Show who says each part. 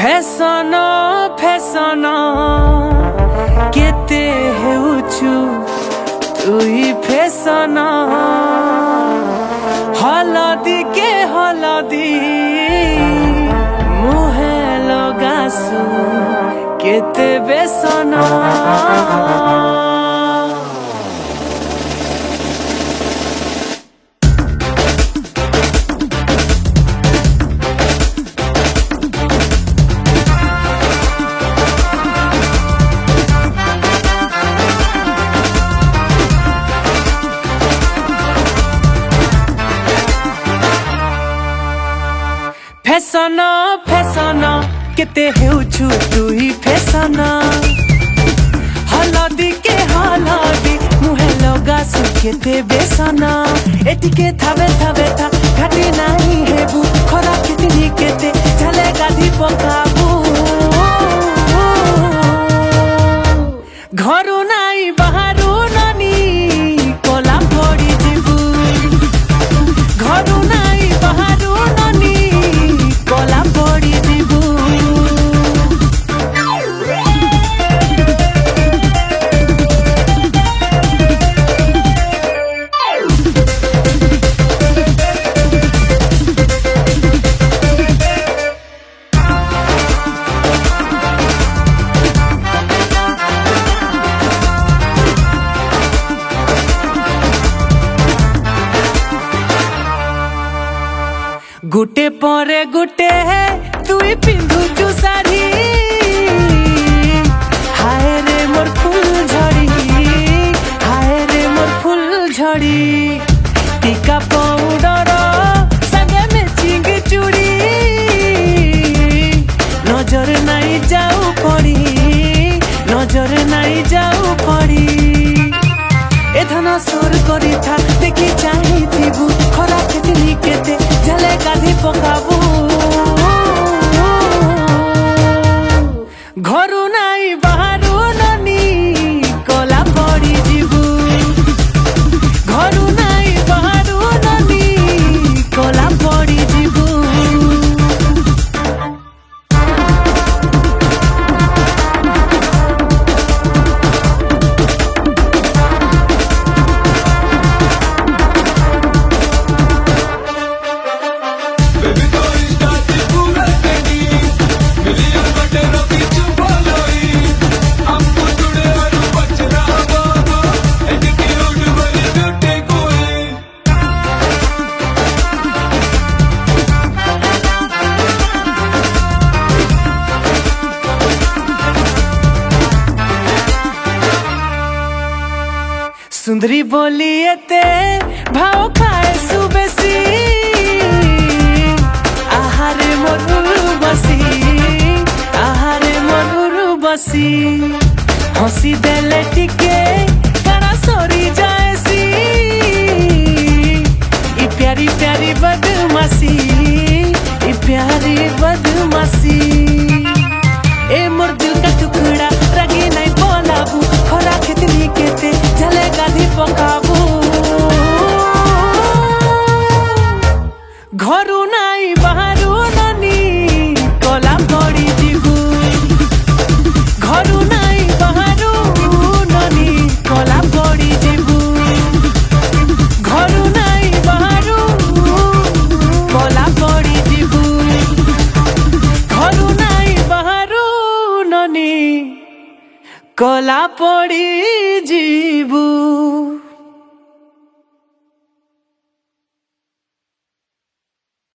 Speaker 1: Fashion fashion केते हेउछु तुई fashion हलदी के हलदी मुहे लगासु केते बेसन फैशन फैशन केते हेउछु तुई फैशन हलदी के हलदी मुहे लगासु केते बेसन एटिके थावे थावे था घाटी नाही हेबु खरा कितनी केते चले गाधी पकाबु घरु नाही बाहरु ननी कोला पड़ी जिबु घरु नाही बाहरु ननी कोला पड़ी जिबु गुटे परे गुटे तुई पिंधुचु साड़ी हाय रे मोर फूल झड़ी हाय रे मोर फूल झड़ी टीका पाउडर संगे मैचिंग चूड़ी नजर नहीं जाऊ पड़ी नजर नहीं जाऊ पड़ी एधन सोर करी था देखी चाही थीबु खरा कितनी केते झले गाधी पकाबू घरु नाही बाहरु ननी कोला पड़ी जिबु घरु नाही बाहरु ननी कोला पड़ी जिबु सुंदरी बोलिए ते भाव खाए सुबेसी आहारे मरुरु बसी आहारे मरुरु बसी हंसी देले टिके काना सरी जाएसी ई प्यारी प्यारी बदमाशी ई प्यारी बदमाशी ए मोर दिल का टुकड़ा रगे नहीं बोलाबू खरा कितनी केते झले गाधी पकाबू घरु नाही बाहरु ननी कोला पड़ी जिबु घरु नाही बाहरु ननी कोला पड़ी जिबु घरु नाही बाहरु कोला पड़ी जिबु घरु नाही बाहरु ननी कोला पड़ी जिबु।